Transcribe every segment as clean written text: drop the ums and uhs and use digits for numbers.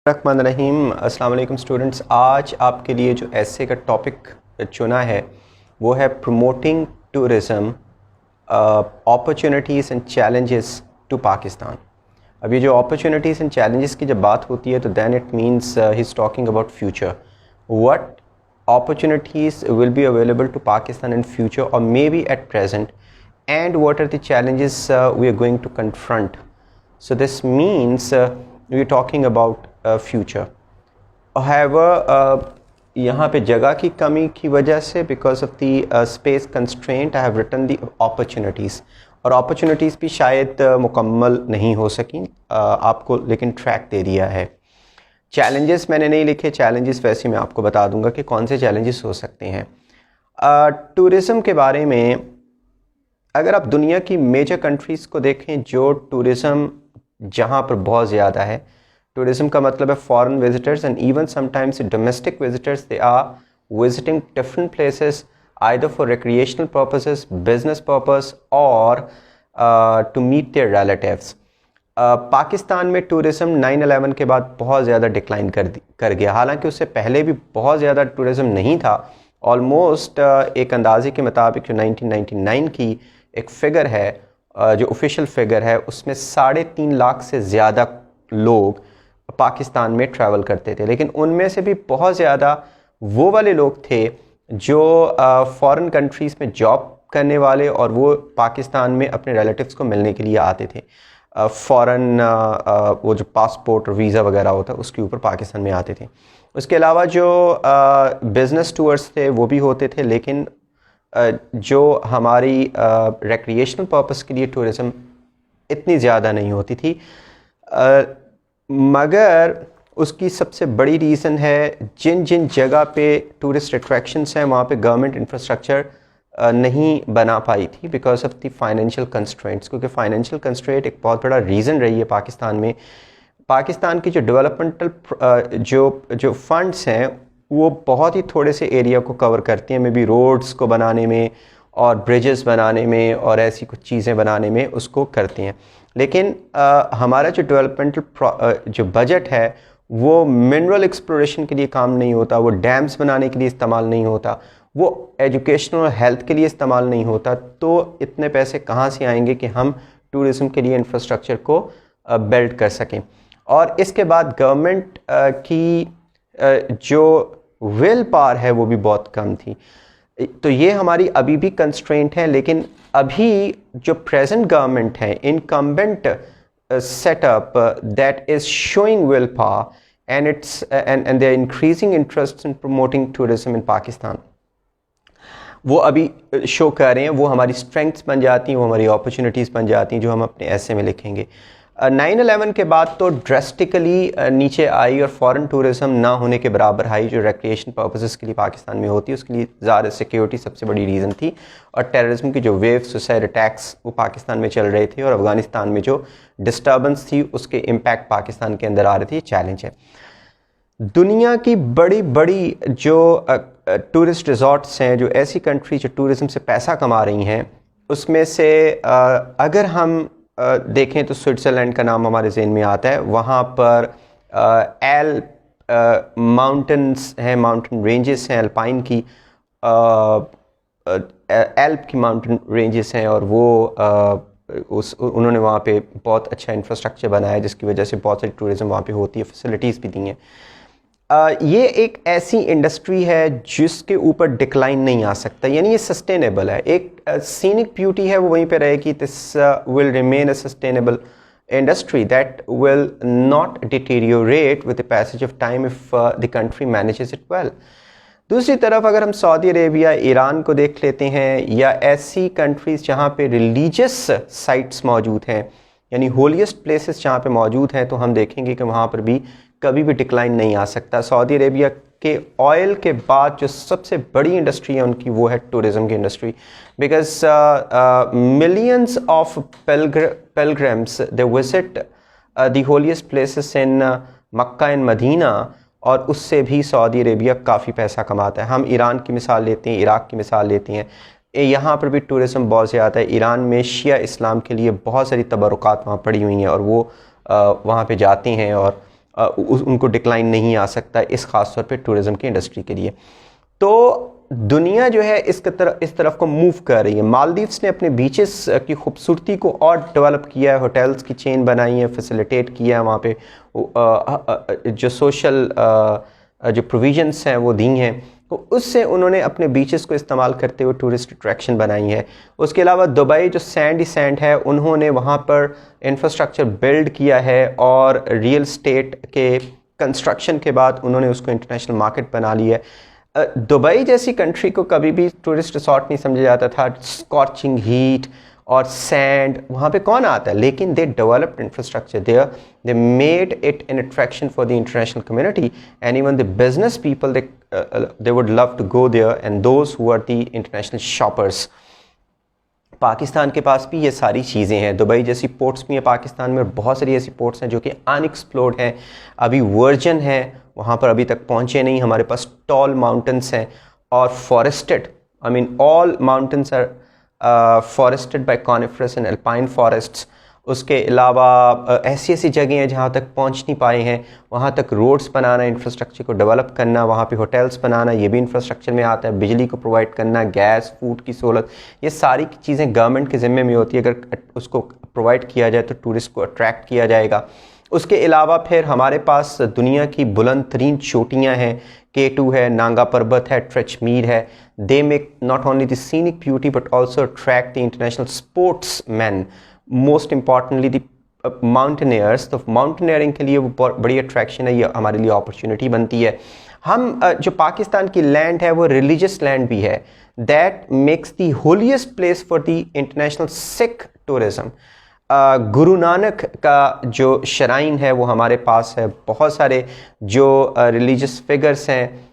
रहमान रहीम। अस्सलाम वालेकुम स्टूडेंट्स। आज आपके लिए जो ऐसे का टॉपिक चुना है वो है promoting tourism opportunities and challenges to Pakistan. अब ये जो अपॉर्चुनिटीज़ एंड चैलेंजेस की जब बात होती है तो then it means he is talking about future, what opportunities will be available to Pakistan in future or maybe at present, and what are the challenges we are going to confront. So this means we are talking about future. However, यहाँ पे जगह की कमी की वजह से because of the space constraint I have written the opportunities, और opportunities भी शायद मुकम्मल नहीं हो सकी, आपको लेकिन ट्रैक दे दिया है। चैलेंजेस मैंने नहीं लिखे, चैलेंजेस वैसे मैं आपको बता दूंगा कि कौन से चैलेंजेस हो सकते हैं। टूरिज़म के बारे में अगर आप दुनिया की मेजर कंट्रीज़ को देखें जो टूरिज़म जहाँ पर बहुत ज़्यादा है, टूरिज़म का मतलब है foreign visitors and even sometimes domestic visitors, they are visiting different places either for recreational purposes, business purpose और to meet their relatives. Pakistan में टूरिज़म 9/11 के बाद बहुत ज़्यादा डिक्लाइन कर गया। हालांकि उससे पहले भी बहुत ज़्यादा टूरिज़म नहीं था। ऑलमोस्ट एक अंदाजे के मुताबिक जो 1999 की एक फ़िगर है, जो ऑफिशियल फ़िगर है, उसमें 3.5 लाख से ज़्यादा लोग पाकिस्तान में ट्रैवल करते थे। लेकिन उनमें से भी बहुत ज़्यादा वो वाले लोग थे जो फ़ॉरेन कंट्रीज़ में जॉब करने वाले, और वो पाकिस्तान में अपने रिलेटिव्स को मिलने के लिए आते थे। फ़ॉरेन वो जो पासपोर्ट और वीज़ा वगैरह होता है उसके ऊपर पाकिस्तान में आते थे। उसके अलावा जो बिज़नेस टूर्स थे वो भी होते थे, लेकिन जो हमारी रिक्रिएशनल पर्पस के लिए टूरिज़म इतनी ज़्यादा नहीं होती थी। मगर उसकी सबसे बड़ी रीज़न है जिन जिन जगह पे टूरिस्ट अट्रैक्शंस हैं वहाँ पे गवर्नमेंट इंफ्रास्ट्रक्चर नहीं बना पाई थी because of the financial constraints, क्योंकि फाइनेंशियल कंस्ट्रेंट एक बहुत बड़ा रीज़न रही है पाकिस्तान में। पाकिस्तान की जो डेवलपमेंटल जो फंड्स हैं वो बहुत ही थोड़े से एरिया को कवर करती हैं, मे बी रोड्स को बनाने में और ब्रिजेस बनाने में और ऐसी कुछ चीज़ें बनाने में उसको करती हैं। लेकिन हमारा जो डेवलपमेंटल जो बजट है वो मिनरल एक्सप्लोरेशन के लिए काम नहीं होता, वो डैम्स बनाने के लिए इस्तेमाल नहीं होता, वो एजुकेशन और हेल्थ के लिए इस्तेमाल नहीं होता। तो इतने पैसे कहाँ से आएंगे कि हम टूरिज़म के लिए इंफ्रास्ट्रक्चर को बिल्ड कर सकें। और इसके बाद गवर्नमेंट की जो विल पावर है वो भी बहुत कम थी। तो ये हमारी अभी भी कंस्ट्रेंट है। लेकिन अभी जो प्रेजेंट गवर्नमेंट है, incumbent setup that is showing will power and they are increasing interest in promoting tourism in Pakistan, वो अभी शो कर रहे हैं। वो हमारी स्ट्रेंथ्स बन जाती हैं, वो हमारी अपॉर्चुनिटीज़ बन जाती हैं जो हम अपने ऐसे में लिखेंगे। 9/11 के बाद तो ड्रेस्टिकली नीचे आई और फॉरेन टूरिज़म ना होने के बराबर आई जो रिक्रिएशन पर्पसेस के लिए पाकिस्तान में होती है। उसके लिए ज़्यादा सिक्योरिटी सबसे बड़ी रीज़न थी, और टेररिज्म की जो वेव सुसाइड अटैक्स वो पाकिस्तान में चल रहे थे, और अफ़गानिस्तान में जो डिस्टर्बेंस थी उसके इम्पैक्ट पाकिस्तान के अंदर आ रहे थे। चैलेंज है। दुनिया की बड़ी बड़ी जो टूरिस्ट रिजॉर्ट्स हैं, जो ऐसी कंट्री जो टूरिज़म से पैसा कमा रही हैं, उसमें से अगर हम देखें तो स्विट्ज़रलैंड का नाम हमारे ज़हन में आता है। वहाँ पर माउंटेन्स हैं, माउंटेन रेंजेस हैं, अल्पाइन की एल्प की माउंटेन रेंजेस हैं, और वो उन्होंने वहाँ पे बहुत अच्छा इंफ्रास्ट्रक्चर बनाया जिसकी वजह से बहुत सारी टूरिज़म वहाँ पे होती है, फैसिलिटीज़ भी दी हैं। ये एक ऐसी इंडस्ट्री है जिसके ऊपर डिक्लाइन नहीं आ सकता, यानी ये सस्टेनेबल है। एक सीनिक ब्यूटी है वो वहीं पे रहेगी। This will remain a sustainable industry that will not deteriorate with the passage of time if the country manages it well. दूसरी तरफ अगर हम सऊदी अरेबिया, ईरान को देख लेते हैं, या ऐसी कंट्रीज़ जहाँ पे रिलीजियस साइट्स मौजूद हैं, यानी होलीस्ट प्लेसेस जहाँ पे मौजूद हैं, तो हम देखेंगे कि वहाँ पर भी कभी भी डिक्लाइन नहीं आ सकता। सऊदी अरेबिया के ऑयल के बाद जो सबसे बड़ी इंडस्ट्री है उनकी वो है टूरिज़म की industry, because millions of pilgrims they visit the holiest places in Mecca and Medina, और उससे भी सऊदी अरेबिया काफ़ी पैसा कमाता है। हम ईरान की मिसाल लेते हैं, इराक़ की मिसाल लेते हैं, यहाँ पर भी टूरिज़म बहुत ज़्यादा है। ईरान में शिया इस्लाम के लिए बहुत सारी तबरुकात वहाँ पड़ी हुई हैं, और वो वहाँ पे जाते हैं और उनको डिक्लाइन नहीं आ सकता इस खास तौर पे टूरिज़्म की इंडस्ट्री के लिए। तो दुनिया जो है इस तरफ को मूव कर रही है। मालदीव्स ने अपने बीचेस की खूबसूरती को और डेवलप किया है, होटल्स की चेन बनाई है, फैसिलिटेट किया है, वहाँ पे जो सोशल जो प्रोविजंस हैं वो दी हैं, तो उससे उन्होंने अपने बीचेस को इस्तेमाल करते हुए टूरिस्ट अट्रैक्शन बनाई है। उसके अलावा दुबई जो सैंड ही सैंड है, उन्होंने वहाँ पर इंफ्रास्ट्रक्चर बिल्ड किया है और रियल स्टेट के कंस्ट्रक्शन के बाद उन्होंने उसको इंटरनेशनल मार्केट बना लिया है। दुबई जैसी कंट्री को कभी भी टूरिस्ट रिसोर्ट नहीं समझा जाता था, स्कॉचिंग हीट और सैंड, वहाँ पे कौन आता है, लेकिन they developed infrastructure there, they made it an attraction for the international community and even the business people they would love to go there and those who are the international shoppers. Pakistan के पास भी ये सारी चीज़ें हैं, Dubai जैसी ports भी हैं पाकिस्तान में, और बहुत सारी ऐसी पोर्ट्स हैं जो कि अनएक्सप्लोर्ड हैं, अभी वर्जन हैं, वहाँ पर अभी तक पहुँचे नहीं। हमारे पास टॉल माउंटेन्स हैं और forested, I mean all mountains are forested by coniferous and alpine forests. उसके अलावा ऐसी ऐसी जगह हैं जहाँ तक पहुँच नहीं पाए हैं, वहाँ तक रोड्स बनाना, इंफ्रास्ट्रक्चर को डेवलप करना, वहाँ पे होटल्स बनाना, ये भी इंफ्रास्ट्रक्चर में आता है, बिजली को प्रोवाइड करना, गैस, फूड की सहूलत, ये सारी चीज़ें गवर्नमेंट के ज़िम्मे में होती है। अगर उसको प्रोवाइड किया जाए तो टूरिस्ट को अट्रैक्ट किया जाएगा। उसके अलावा फिर हमारे पास दुनिया की बुलंद तरीन चोटियाँ हैं, K2 है, नांगा पर्वत है, ट्रेचमीर है। They make not only the scenic beauty but also attract the international sports man, most importantly the mountaineers. तो माउंटेनियरिंग के लिए वो बड़ी अट्रैक्शन है, ये हमारे लिए अपॉर्चुनिटी बनती है। हम जो पाकिस्तान की लैंड है वो रिलीजियस लैंड भी है, that makes the holiest place for the international Sikh tourism. Guru Nanak का जो शराइन है वो हमारे पास है, बहुत सारे जो रिलीजियस फिगर्स हैं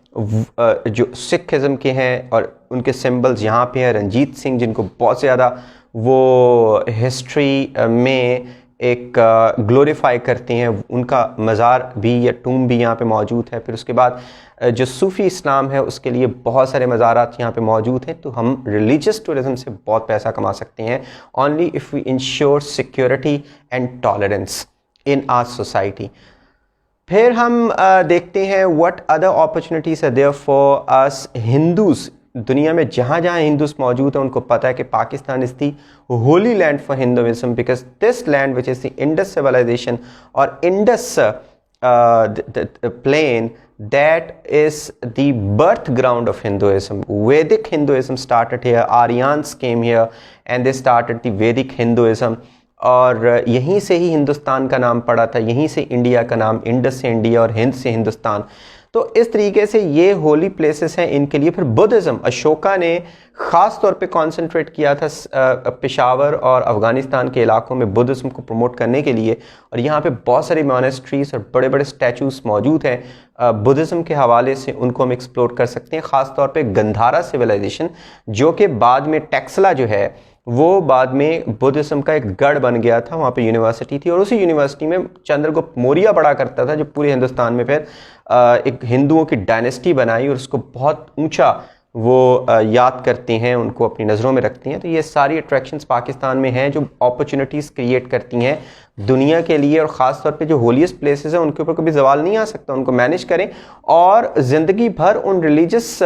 जो सिखिज़म के हैं और उनके सिंबल्स यहाँ पे हैं। रंजीत सिंह, जिनको बहुत ज़्यादा वो हिस्ट्री में एक ग्लोरीफाई करते हैं, उनका मज़ार भी या टूम भी यहाँ पे मौजूद है। फिर उसके बाद जो सूफ़ी इस्लाम है उसके लिए बहुत सारे मज़ारात यहाँ पे मौजूद हैं। तो हम रिलीजियस टूरिज़म से बहुत पैसा कमा सकते हैं, only if we ensure security and tolerance in our society. फिर हम देखते हैं what other opportunities are there for us Hindus. दुनिया में जहाँ जहाँ हिंदूस मौजूद हैं उनको पता है कि Pakistan is the holy land for Hinduism, because this land which is the Indus civilization और Indus plain, that is the birth ground of Hinduism. Vedic Hinduism started here, Aryans came here and they started the Vedic Hinduism, और यहीं से ही हिंदुस्तान का नाम पड़ा था, यहीं से इंडिया का नाम, इंडस से इंडिया और हिंद से हिंदुस्तान। तो इस तरीके से ये होली प्लेसेस हैं इनके लिए। फिर बुद्धिज़्म, अशोका ने ख़ास तौर पे कंसंट्रेट किया था पेशावर और अफ़गानिस्तान के इलाकों में बुद्धिज़्म को प्रमोट करने के लिए, और यहाँ पे बहुत सारी मोनेस्ट्रीज़ और बड़े बड़े स्टैचूज़ मौजूद हैं बुद्धिज़्म के हवाले से, उनको हम एक्सप्लोर कर सकते हैं। ख़ास तौर पे गंधारा सिविलाइजेशन, जो कि बाद में टैक्सला जो है वो बाद में बुद्धिज़्म का एक गढ़ बन गया था, वहाँ पे यूनिवर्सिटी थी और उसी यूनिवर्सिटी में चंद्रगुप्त मौर्य पढ़ा करता था, जो पूरे हिंदुस्तान में फिर एक हिंदुओं की डायनेस्टी बनाई और उसको बहुत ऊंचा वो याद करते हैं, उनको अपनी नज़रों में रखते हैं। तो ये सारी अट्रैक्शंस पाकिस्तान में हैं जो अपॉर्चुनिटीज़ क्रिएट करती हैं दुनिया के लिए, और ख़ास तौर पे जो होलीस्ट प्लेसेस हैं उनके ऊपर कभी सवाल नहीं आ सकता, उनको मैनेज करें और ज़िंदगी भर उन रिलीजियस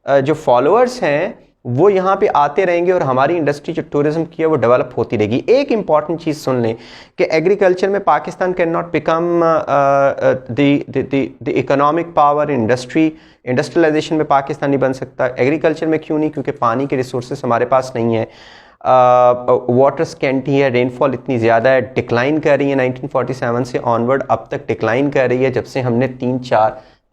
जो फॉलोअर्स हैं वो यहाँ पे आते रहेंगे और हमारी इंडस्ट्री जो टूरिज्म की है वो डेवलप होती रहेगी। एक इंपॉर्टेंट चीज़ सुन लें कि एग्रीकल्चर में Pakistan can not become the economic power, industrialisation में पाकिस्तान नहीं बन सकता। एग्रीकल्चर में क्यों नहीं? क्योंकि पानी के रिसोर्सेज हमारे पास नहीं है, वाटर स्कैंटी है, रेनफॉल इतनी ज़्यादा है, डिक्लाइन कर रही है 1947 से ऑनवर्ड अब तक डिक्लाइन कर रही है, जब से हमने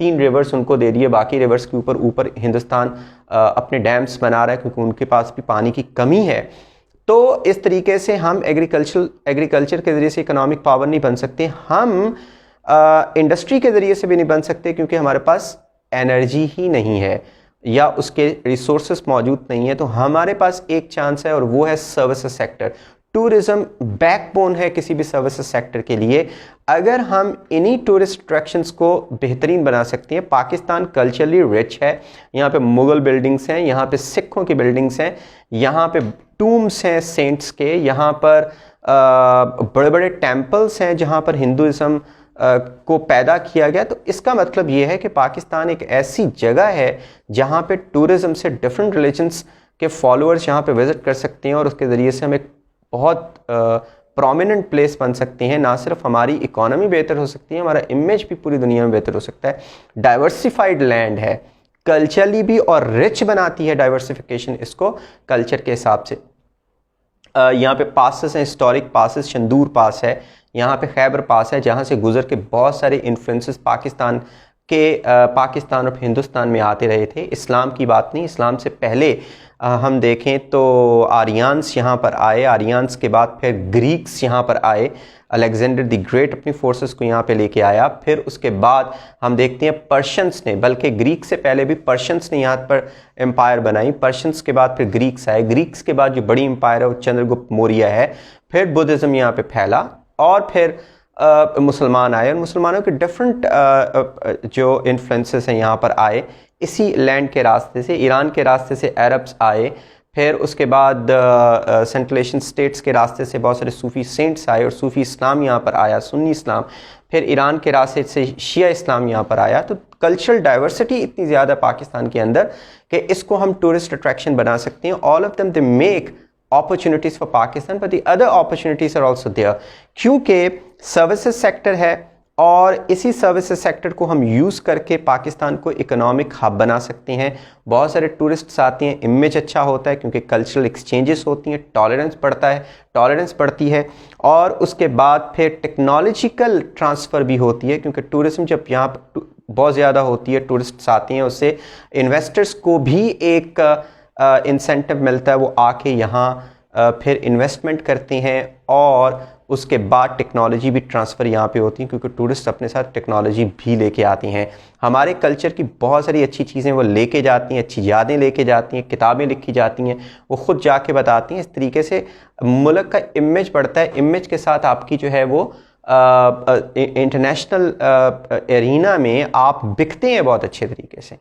तीन रिवर्स उनको दे दिए, बाकी रिवर्स के ऊपर हिंदुस्तान अपने डैम्स बना रहा है क्योंकि उनके पास भी पानी की कमी है। तो इस तरीके से हम एग्रीकल्चर के ज़रिए से इकोनॉमिक पावर नहीं बन सकते, हम इंडस्ट्री के ज़रिए से भी नहीं बन सकते क्योंकि हमारे पास एनर्जी ही नहीं है या उसके रिसोर्सेस मौजूद नहीं है। तो हमारे पास एक चांस है और वो है सर्विसेज सेक्टर। टूरिज्म बैकबोन है किसी भी सर्विसेज सेक्टर के लिए। अगर हम इन्हीं टूरिस्ट अट्रैक्शंस को बेहतरीन बना सकते हैं, पाकिस्तान कल्चरली रिच है, यहाँ पे मुग़ल बिल्डिंग्स हैं, यहाँ पे सिखों की बिल्डिंग्स हैं, यहाँ पे टूम्स हैं सेंट्स के, यहाँ पर बड़े बड़े टेम्पल्स हैं जहाँ पर हिंदुइज़्म को पैदा किया गया। तो इसका मतलब ये है कि पाकिस्तान एक ऐसी जगह है जहाँ पे टूरिज़्म से डिफरेंट रिलीजन्स के फॉलोअर्स यहाँ पे विज़िट कर सकते हैं और उसके ज़रिए से हम एक बहुत प्रोमिनेंट प्लेस बन सकते हैं। ना सिर्फ हमारी इकोनॉमी बेहतर हो सकती है, हमारा इमेज भी पूरी दुनिया में बेहतर हो सकता है। डाइवर्सिफाइड लैंड है, कल्चरली भी और रिच बनाती है डाइवर्सिफिकेशन इसको कल्चर के हिसाब से। यहाँ पे पासेस हैं, हिस्टोरिक पासेस, शंदूर पास है, यहाँ पे खैबर पास है, जहाँ से गुजर के बहुत सारे इन्फ्लुएंसेस पाकिस्तान और हिंदुस्तान में आते रहे थे। इस्लाम की बात नहीं, इस्लाम से पहले हम देखें तो आर्यंस यहाँ पर आए, आर्यंस के बाद फिर ग्रीक्स यहाँ पर आए, अलेक्जेंडर द ग्रेट अपनी फोर्सेस को यहाँ पे लेके आया। फिर उसके बाद हम देखते हैं पर्शियंस ने, बल्कि ग्रीक से पहले भी पर्शियंस ने यहाँ पर एम्पायर बनाई। पर्शियंस के बाद फिर ग्रीक्स आए, ग्रीक्स के बाद जो बड़ी एम्पायर है वो चंद्रगुप्त मौर्य है। फिर बुद्धिज़्म यहाँ पे फैला और फिर मुसलमान आए और मुसलमानों के डिफरेंट जो इन्फ्लुएंसेस हैं यहाँ पर आए इसी लैंड के रास्ते से। ईरान के रास्ते से अरब्स आए, फिर उसके बाद सेंट्रल एशियन स्टेट्स के रास्ते से बहुत सारे सूफ़ी सेंट्स आए और सूफ़ी इस्लाम यहाँ पर आया, सुन्नी इस्लाम। फिर ईरान के रास्ते से शिया इस्लाम यहाँ पर आया। तो कल्चरल डाइवर्सिटी इतनी ज़्यादा पाकिस्तान के अंदर कि इसको हम टूरिस्ट अट्रैक्शन बना सकते हैं। All of them they make opportunities for Pakistan, but the other opportunities are also there, क्योंकि सर्विसेज सेक्टर है और इसी सर्विसेज सेक्टर को हम यूज़ करके पाकिस्तान को इकोनॉमिक हब बना सकते हैं। बहुत सारे टूरिस्ट्स आते हैं, इमेज अच्छा होता है क्योंकि कल्चरल एक्सचेंजेस होती हैं, टॉलरेंस बढ़ती है और उसके बाद फिर टेक्नोलॉजिकल ट्रांसफ़र भी होती है, क्योंकि टूरिज्म जब यहाँ पर बहुत ज़्यादा होती है, टूरिस्ट्स आते हैं, उससे इन्वेस्टर्स को भी एक इंसेंटिव मिलता है, वो आके यहाँ फिर इन्वेस्टमेंट करते हैं और उसके बाद टेक्नोलॉजी भी ट्रांसफ़र यहाँ पे होती है, क्योंकि टूरिस्ट अपने साथ टेक्नोलॉजी भी लेके आती हैं। हमारे कल्चर की बहुत सारी अच्छी चीज़ें वो लेके जाती हैं, अच्छी यादें लेके जाती हैं, किताबें लिखी जाती हैं, वो ख़ुद जाके बताती हैं। इस तरीके से मुल्क का इमेज बढ़ता है। इमेज के साथ आपकी जो है वो इंटरनेशनल एरिना में आप बिकते हैं बहुत अच्छे तरीके से।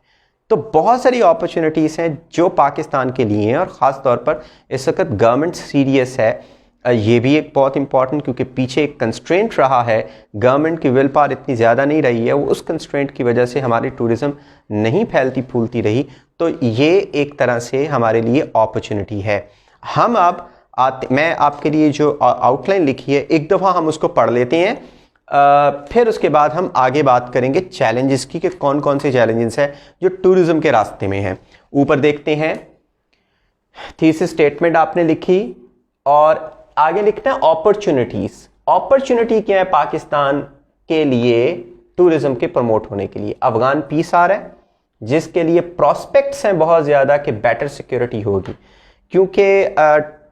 तो बहुत सारी अपॉर्चुनिटीज़ हैं जो पाकिस्तान के लिए हैं और ख़ास तौर पर इस वक्त गवर्नमेंट सीरियस है। ये भी एक बहुत इंपॉर्टेंट, क्योंकि पीछे एक कंस्ट्रेंट रहा है, गवर्नमेंट की विल पावर इतनी ज़्यादा नहीं रही है, वो उस कंस्ट्रेंट की वजह से हमारी टूरिज़्म नहीं फैलती फूलती रही। तो ये एक तरह से हमारे लिए अपॉर्चुनिटी है। हम अब मैं आपके लिए जो आउटलाइन लिखी है एक दफ़ा हम उसको पढ़ लेते हैं, फिर उसके बाद हम आगे बात करेंगे चैलेंजेस की कि कौन कौन से चैलेंजेस हैं जो टूरिज्म के रास्ते में हैं। ऊपर देखते हैं थीसिस स्टेटमेंट आपने लिखी और आगे लिखना है अपॉर्चुनिटीज। अपॉर्चुनिटी क्या है पाकिस्तान के लिए टूरिज्म के प्रमोट होने के लिए? अफगान पीस आ रहा है जिसके लिए प्रॉस्पेक्ट्स हैं बहुत ज़्यादा कि बेटर सिक्योरिटी होगी, क्योंकि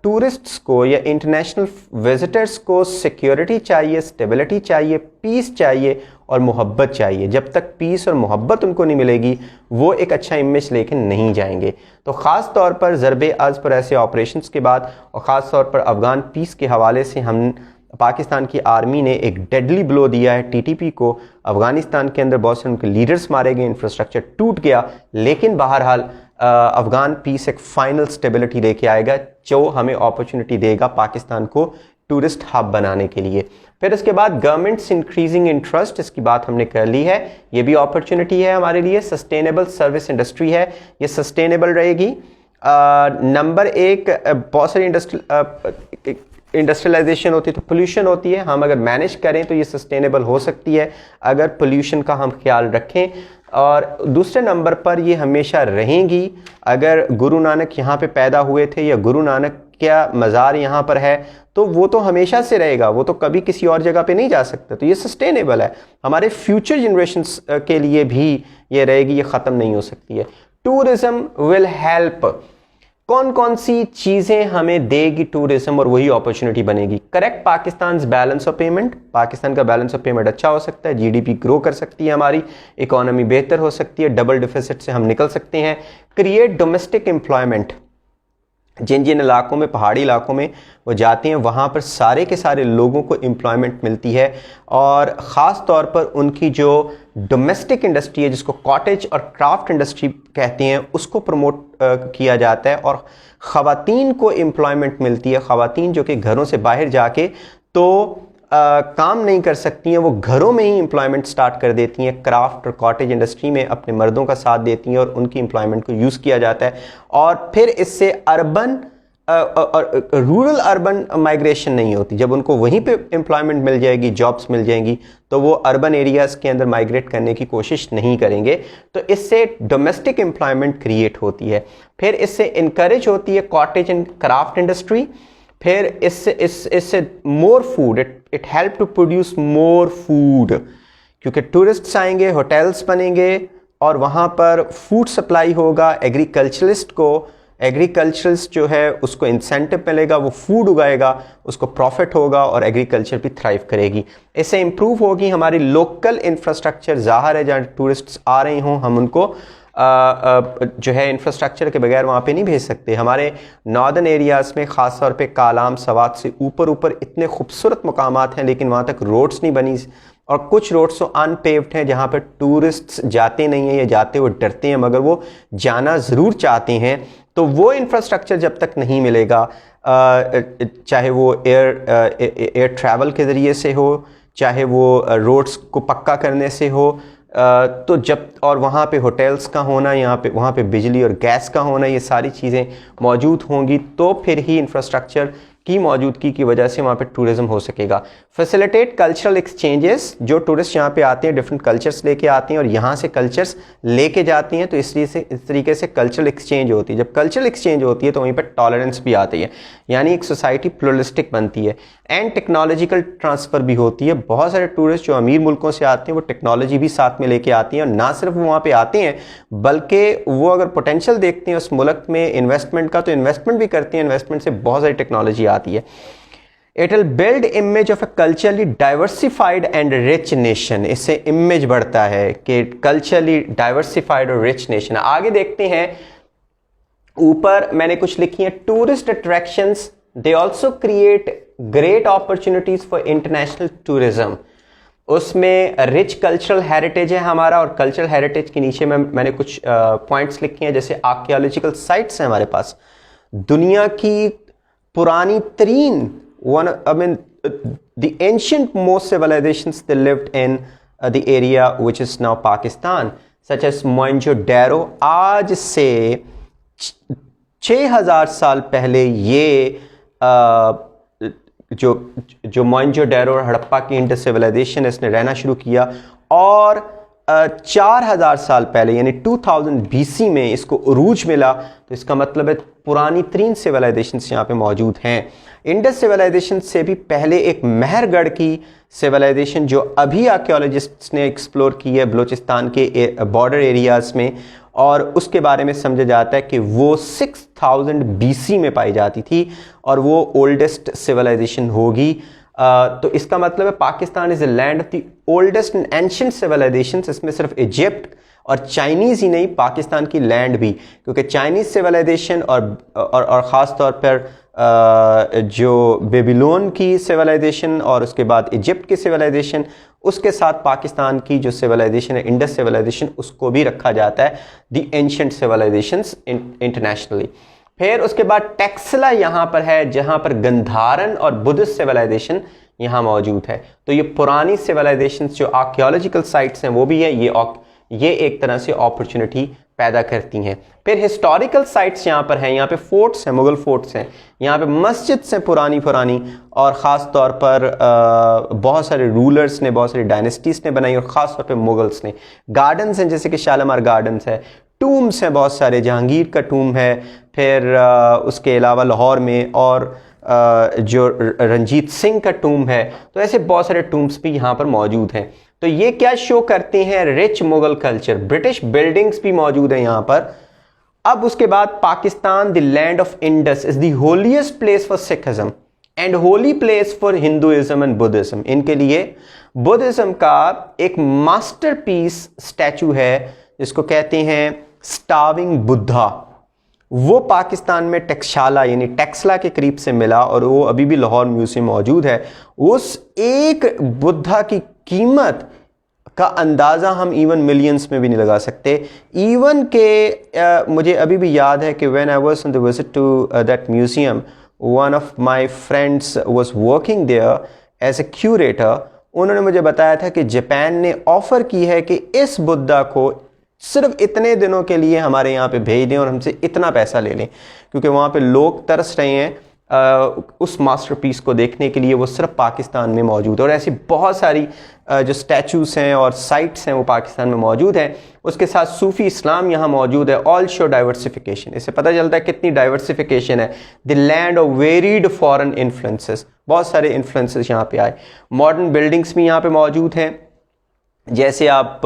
टूरिस्ट्स को या इंटरनेशनल विजिटर्स को सिक्योरिटी चाहिए, स्टेबिलिटी चाहिए, पीस चाहिए और मोहब्बत चाहिए। जब तक पीस और मोहब्बत उनको नहीं मिलेगी वो एक अच्छा इमेज लेके नहीं जाएंगे। तो ख़ास तौर पर ज़रबे अज़ पर ऐसे ऑपरेशंस के बाद और ख़ास तौर पर अफ़गान पीस के हवाले से हम पाकिस्तान की आर्मी ने एक डेडली ब्लो दिया है टीटीपी को। अफ़गानिस्तान के अंदर बहुत से उनके लीडर्स मारे गए, इंफ्रास्ट्रक्चर टूट गया, लेकिन बहरहाल अफ़गान पीस एक फ़ाइनल स्टेबिलिटी लेके आएगा जो हमें अपॉर्चुनिटी देगा पाकिस्तान को टूरिस्ट हब बनाने के लिए। फिर उसके बाद गवर्नमेंट्स इंक्रीजिंग इंटरेस्ट, इसकी बात हमने कर ली है, ये भी अपॉर्चुनिटी है हमारे लिए। सस्टेनेबल सर्विस इंडस्ट्री है, ये सस्टेनेबल रहेगी। नंबर एक, बहुत सारी इंडस्ट्रियलाइजेशन होती है तो पोल्यूशन होती है, हम अगर मैनेज करें तो ये सस्टेनेबल हो सकती है अगर पोल्यूशन का हम ख्याल रखें। और दूसरे नंबर पर ये हमेशा रहेंगी अगर गुरु नानक यहाँ पे पैदा हुए थे या गुरु नानक क्या मज़ार यहाँ पर है तो वो तो हमेशा से रहेगा, वो तो कभी किसी और जगह पे नहीं जा सकता। तो ये सस्टेनेबल है, हमारे फ्यूचर जनरेशन्स के लिए भी ये रहेगी, ये ख़त्म नहीं हो सकती है। टूरिज़्म विल हेल्प, कौन कौन सी चीज़ें हमें देगी टूरिज्म और वही अपॉर्चुनिटी बनेगी? Correct Pakistan balance of payment, Pakistan का बैलेंस ऑफ पेमेंट अच्छा हो सकता है, जीडीपी ग्रो कर सकती है, हमारी इकोनॉमी बेहतर हो सकती है, डबल डिफिसिट से हम निकल सकते हैं। क्रिएट डोमेस्टिक एम्प्लॉयमेंट, जिन जिन इलाकों में, पहाड़ी इलाकों में वो जाते हैं वहाँ पर सारे के सारे लोगों को एम्प्लॉयमेंट मिलती है और ख़ास तौर पर उनकी जो डोमेस्टिक इंडस्ट्री है जिसको कॉटेज और क्राफ्ट इंडस्ट्री कहते हैं उसको प्रमोट किया जाता है और ख़वातीन को एम्प्लॉयमेंट मिलती है। ख़वातीन जो कि घरों से बाहर जाके तो काम नहीं कर सकती हैं, वो घरों में ही एम्प्लॉयमेंट स्टार्ट कर देती हैं, क्राफ्ट और कॉटेज इंडस्ट्री में अपने मर्दों का साथ देती हैं और उनकी एम्प्लॉयमेंट को यूज़ किया जाता है। और फिर इससे अर्बन और रूरल अर्बन माइग्रेशन नहीं होती। जब उनको वहीं पे एम्प्लॉयमेंट मिल जाएगी, जॉब्स मिल जाएंगी, तो वो अर्बन एरियाज़ के अंदर माइग्रेट करने की कोशिश नहीं करेंगे। तो इससे डोमेस्टिक एम्प्लॉयमेंट क्रिएट होती है। फिर इससे इनकरेज होती है कॉटेज एंड क्राफ्ट इंडस्ट्री। फिर इससे more food, it help to produce more food, क्योंकि टूरिस्ट्स आएंगे, होटल्स बनेंगे और वहाँ पर फूड सप्लाई होगा। एग्रीकल्चरिस्ट जो है उसको इंसेंटिव मिलेगा, वो फूड उगाएगा, उसको प्रॉफिट होगा और एग्रीकल्चर भी थ्राइव करेगी। इससे इम्प्रूव होगी हमारी लोकल इंफ्रास्ट्रक्चर। ज़ाहिर है जहाँ टूरिस्ट्स आ रहे हों, हम उनको जो है इंफ्रास्ट्रक्चर के बगैर वहाँ पे नहीं भेज सकते। हमारे नॉर्दर्न एरियाज़ में ख़ास तौर पे कालाम, सवात से ऊपर इतने खूबसूरत मकामात हैं, लेकिन वहाँ तक रोड्स नहीं बनी, और कुछ रोड्स तो अनपेव्ड हैं जहाँ पर टूरिस्ट्स जाते नहीं हैं या जाते हुए डरते हैं, मगर वो जाना ज़रूर चाहते हैं। तो वो इंफ्रास्ट्रक्चर जब तक नहीं मिलेगा, चाहे वो एयर ट्रैवल के ज़रिए से हो, चाहे वो रोड्स को पक्का करने से हो, तो जब, और वहाँ पे होटल्स का होना, वहाँ पे बिजली और गैस का होना, ये सारी चीज़ें मौजूद होंगी, तो फिर ही इंफ्रास्ट्रक्चर की मौजूदगी की वजह से वहाँ पे टूरिज़्म हो सकेगा। फैसिलिटेट कल्चरल एक्सचेंजेस, जो टूरिस्ट यहाँ पे आते हैं डिफरेंट कल्चर्स लेके आते हैं और यहाँ से कल्चर्स लेके जाती हैं, तो इस तरीके से कल्चरल एक्सचेंज होती है। जब कल्चरल एक्सचेंज होती है तो वहीं पर टॉलरेंस भी आती है, यानी एक सोसाइटी प्लुरलिस्टिक बनती है। एंड टेक्नोलॉजिकल ट्रांसफ़र भी होती है। बहुत सारे टूरिस्ट जो अमीर मुल्कों से आते हैं वो टेक्नोलॉजी भी साथ में लेके आती हैं, और ना सिर्फ वो वहाँ पे आते हैं बल्कि वो अगर पोटेंशियल देखते हैं उस मुल्क में इन्वेस्टमेंट का, तो इन्वेस्टमेंट भी करते हैं। इन्वेस्टमेंट से बहुत सारी टेक्नोलॉजी आती है। It will build image of A culturally diversified and rich nation. इससे इमेज बढ़ता है कि कल्चरली डाइवर्सिफाइड और रिच नेशन। आगे देखते हैं, ऊपर मैंने कुछ लिखी है, tourist attractions they also create great opportunities for international tourism. उसमें रिच कल्चरल हेरिटेज है हमारा, और कल्चरल हेरिटेज के नीचे में मैंने कुछ पॉइंट्स लिखे हैं, जैसे आर्कियोलॉजिकल साइट्स हैं हमारे पास। दुनिया की पुरानी तरीन the ancient most civilizations they lived in the area which is now Pakistan, such as Mohenjo-daro। आज से 6000 साल पहले ये जो मोहेंजो-डेरो और हड़प्पा की इंडस सिविलाइजेशन इसने रहना शुरू किया, और 4000 साल पहले यानी 2000 BC में इसको उरूज मिला। तो इसका मतलब है पुरानी तरीन सिविलाइजेशंस यहाँ पे मौजूद हैं। इंडस सिविलाइजेशन से भी पहले एक मेहरगढ़ की सिविलाइजेशन जो अभी आर्कियोलॉजिस्ट्स ने एक्सप्लोर की है बलूचिस्तान के बॉर्डर एरियाज़ में, और उसके बारे में समझा जाता है कि वो 6000 BC में पाई जाती थी और वो ओल्डेस्ट सिविलाइजेशन होगी। तो इसका मतलब है Pakistan is a land of the oldest and ancient civilisations. इसमें सिर्फ इजिप्ट और चाइनीज़ ही नहीं, पाकिस्तान की लैंड भी, क्योंकि चाइनीज़ सिविलाइजेशन और ख़ास तौर पर जो बेबीलोन की सिविलाइजेशन और उसके बाद इजिप्ट की सिविलाइजेशन, उसके साथ पाकिस्तान की जो सिविलाइजेशन है इंडस सिविलाइजेशन, उसको भी रखा जाता है द एंशिएंट सिविलाइजेशंस इंटरनेशनली। फिर उसके बाद टेक्सला यहाँ पर है, जहाँ पर गंधारन और बुद्धिस्ट सिविलाइजेशन यहाँ मौजूद है। तो ये पुरानी सिविलाइजेशन जो आर्कियोलॉजिकल साइट्स हैं वो भी है, ये एक तरह से अपॉर्चुनिटी पैदा करती हैं। फिर हिस्टोरिकल साइट्स यहाँ पर हैं, यहाँ पे फोर्ट्स हैं, मुगल फोर्ट्स हैं, यहाँ पे मस्जिद्स हैं पुरानी और ख़ास तौर पर बहुत सारे रूलर्स ने, बहुत सारी डायनेस्टीज़ ने बनाई, और ख़ास तौर पे मुगल्स ने। गार्डन्स हैं जैसे कि शालीमार गार्डन्स है, टूम्स हैं बहुत सारे, जहांगीर का टूम है, फिर उसके अलावा लाहौर में और जो रंजीत सिंह का टूम है। तो ऐसे बहुत सारे टूम्स भी यहाँ पर मौजूद हैं। तो ये क्या शो करते हैं, rich Mughal culture. British buildings भी मौजूद हैं यहाँ पर। अब उसके बाद Pakistan the land of Indus is the holiest place for Sikhism and holy place for Hinduism and Buddhism. इनके लिए बुद्धिज्म का एक मास्टरपीस स्टैचू है जिसको कहते हैं स्टाविंग बुद्धा। वो पाकिस्तान में टेक्शाला यानी टेक्सला के करीब से मिला और वो अभी भी लाहौर म्यूजियम मौजूद है। उस एक बुद्धा की कीमत का अंदाज़ा हम इवन मिलियंस में भी नहीं लगा सकते। इवन के मुझे अभी भी याद है कि when I was on the visit to that museum, one of my friends was working there as a curator, उन्होंने मुझे बताया था कि जापान ने ऑफ़र की है कि इस बुद्धा को सिर्फ इतने दिनों के लिए हमारे यहाँ पे भेज दें और हमसे इतना पैसा ले लें, क्योंकि वहाँ पे लोग तरस रहे हैं उस मास्टरपीस को देखने के लिए। वो सिर्फ पाकिस्तान में मौजूद है और ऐसी बहुत सारी जो स्टैचूज़ हैं और साइट्स हैं वो पाकिस्तान में मौजूद हैं। उसके साथ सूफ़ी इस्लाम यहाँ मौजूद है। ऑल शो डाइवर्सिफिकेशन, इससे पता चलता है कितनी डाइवर्सिफिकेशन है। The land of varied foreign influences, बहुत सारे इन्फ्लुएंसेस यहाँ पे आए। मॉडर्न बिल्डिंग्स भी यहाँ पे मौजूद हैं, जैसे आप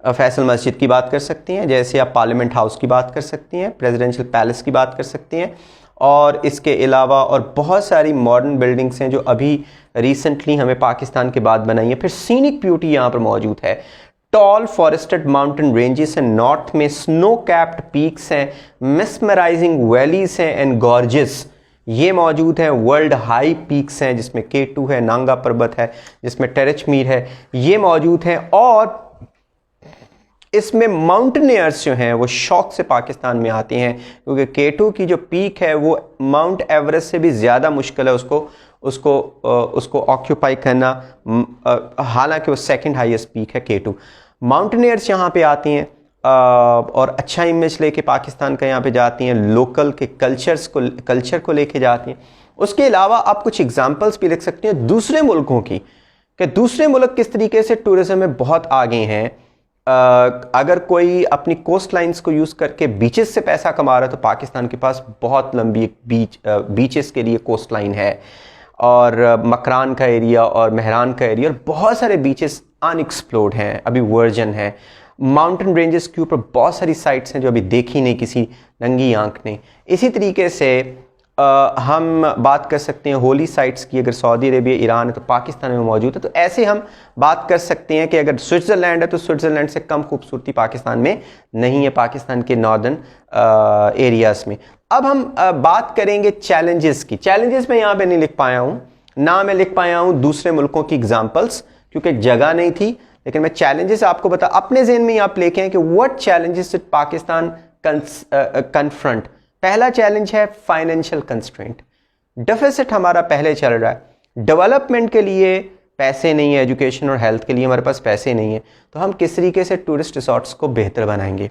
फैसल मस्जिद की बात कर सकती हैं, जैसे आप पार्लियामेंट हाउस की बात कर सकती हैं, प्रेसिडेंशियल पैलेस की बात कर सकती हैं, और इसके अलावा और बहुत सारी मॉडर्न बिल्डिंग्स हैं जो अभी रिसेंटली हमें पाकिस्तान के बाद बनाई है। फिर सीनिक ब्यूटी यहाँ पर मौजूद है। टॉल फॉरेस्टेड माउंटेन रेंजेस हैं, नॉर्थ में स्नो कैप्ड पीक्स हैं, मिसमराइजिंग वैलीज हैं एंड गॉर्जेस ये मौजूद हैं। वर्ल्ड हाई पीक्स हैं जिसमें K2 है, नांगा पर्वत है, जिसमें टेरेचमीर है, ये मौजूद हैं। और इसमें माउंटेनियर्स जो हैं वो शौक से पाकिस्तान में आते हैं, क्योंकि K2 की जो पीक है वो माउंट एवरेस्ट से भी ज़्यादा मुश्किल है उसको ऑक्यूपाई करना, हालांकि वो सेकंड हाईएस्ट पीक है K2। माउंटेनियर्स यहाँ पे आती हैं और अच्छा इमेज लेके पाकिस्तान का यहाँ पे जाती हैं, लोकल के कल्चर को लेके जाती हैं। उसके अलावा आप कुछ एग्जांपल्स भी लिख सकते हैं दूसरे मुल्कों की, कि दूसरे मुल्क किस तरीके से टूरिज्म में बहुत आगे हैं। अगर कोई अपनी कोस्ट लाइन्स को यूज़ करके बीचेस से पैसा कमा रहा है तो पाकिस्तान के पास बहुत लंबी बीचेस के लिए कोस्ट लाइन है, और मकरान का एरिया और मेहरान का एरिया और बहुत सारे बीचेस अनएक्सप्लोर्ड हैं, अभी वर्जन है। माउंटेन रेंजेस के ऊपर बहुत सारी साइट्स हैं जो अभी देखी नहीं किसी नंगी आंख ने। इसी तरीके से हम बात कर सकते हैं होली साइट्स की, अगर सऊदी अरेबिया ईरान है तो पाकिस्तान में मौजूद है। तो ऐसे हम बात कर सकते हैं कि अगर स्विट्ज़रलैंड है तो स्विट्ज़रलैंड से कम खूबसूरती पाकिस्तान में नहीं है, पाकिस्तान के नॉर्दर्न एरियाज़ में। अब हम बात करेंगे चैलेंजेस की। चैलेंजेस मैं यहाँ पे नहीं लिख पाया हूँ, ना मैं लिख पाया हूँ दूसरे मुल्कों की एग्जाम्पल्स, क्योंकि जगह नहीं थी, लेकिन मैं चैलेंजेस आपको बता, अपने ज़हन में आप लेके आए कि what challenges did Pakistan confront. पहला चैलेंज है फाइनेंशियल कंस्ट्रेंट, डेफिसिट हमारा पहले चल रहा है। डेवलपमेंट के लिए पैसे नहीं है, एजुकेशन और हेल्थ के लिए हमारे पास पैसे नहीं है, तो हम किस तरीके से टूरिस्ट रिसोर्ट्स को बेहतर बनाएंगे।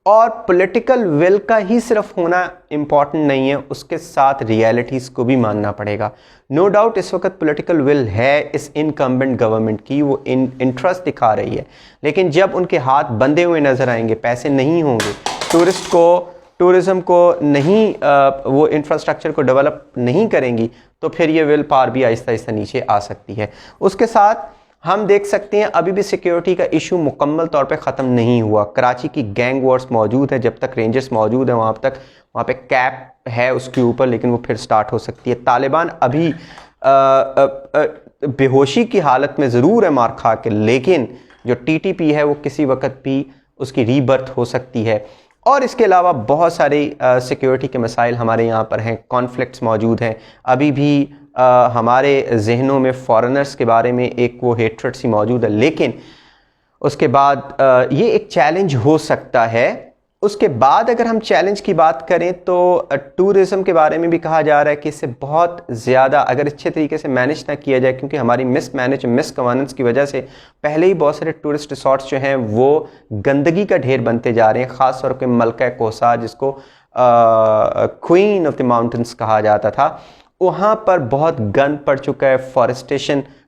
और पॉलिटिकल विल का ही सिर्फ होना इम्पॉर्टेंट नहीं है, उसके साथ रियलिटीज़ को भी मानना पड़ेगा। नो डाउट इस वक्त पॉलिटिकल विल है इस इनकम्बेंट गवर्नमेंट की, वो इंटरेस्ट दिखा रही है, लेकिन जब उनके हाथ बंधे हुए नज़र आएंगे, पैसे नहीं होंगे, टूरिज़्म को नहीं वो इंफ्रास्ट्रक्चर को डेवलप नहीं करेंगी, तो फिर ये विल पावर भी आहिस्ता आहिस्ता नीचे आ सकती है। उसके साथ हम देख सकते हैं अभी भी सिक्योरिटी का इशू मुकम्मल तौर पे ख़त्म नहीं हुआ। कराची की गैंग वॉर्स मौजूद है, जब तक रेंजर्स मौजूद हैं वहाँ पे कैप है उसके ऊपर, लेकिन वो फिर स्टार्ट हो सकती है। तालिबान अभी बेहोशी की हालत में ज़रूर है मार खा के, लेकिन जो TTP है वो किसी वक्त भी उसकी रीबर्थ हो सकती है। और इसके अलावा बहुत सारे सिक्योरिटी के मसाइल हमारे यहाँ पर हैं, कॉन्फ्लिक्ट्स मौजूद हैं। अभी भी हमारे जहनों में फॉरेनर्स के बारे में एक वो हेट्रेड सी मौजूद है, लेकिन उसके बाद ये एक चैलेंज हो सकता है। उसके बाद अगर हम चैलेंज की बात करें तो टूरिज़्म के बारे में भी कहा जा रहा है कि इससे बहुत ज़्यादा अगर अच्छे तरीके से मैनेज ना किया जाए, क्योंकि हमारी मिस गवर्नेंस की वजह से पहले ही बहुत सारे टूरिस्ट रिसोर्ट्स जो हैं वो गंदगी का ढेर बनते जा रहे हैं। ख़ास तौर पे मलका कोसा, जिसको क्वीन ऑफ द माउंटेन्स कहा जाता था, वहाँ पर बहुत गंद पड़ चुका है,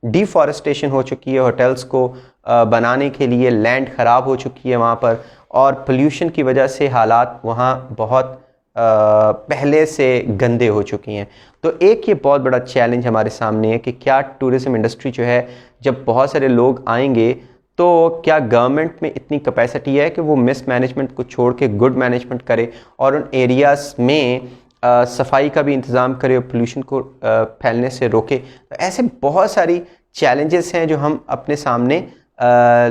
डिफॉरेस्टेशन हो चुकी है, होटल्स को बनाने के लिए लैंड ख़राब हो चुकी है वहाँ पर, और पोल्यूशन की वजह से हालात वहाँ बहुत पहले से गंदे हो चुकी हैं। तो एक ये बहुत बड़ा चैलेंज हमारे सामने है कि क्या टूरिज़्म इंडस्ट्री जो है, जब बहुत सारे लोग आएंगे तो क्या गवर्नमेंट में इतनी कैपेसिटी है कि वो मिसमैनेजमेंट को छोड़ के गुड मैनेजमेंट करे और उन एरियाज़ में सफाई का भी इंतज़ाम करे और पोल्यूशन को फैलने से रोके। तो ऐसे बहुत सारी चैलेंजेस हैं जो हम अपने सामने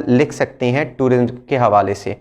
लिख सकते हैं टूरिज़्म के हवाले से।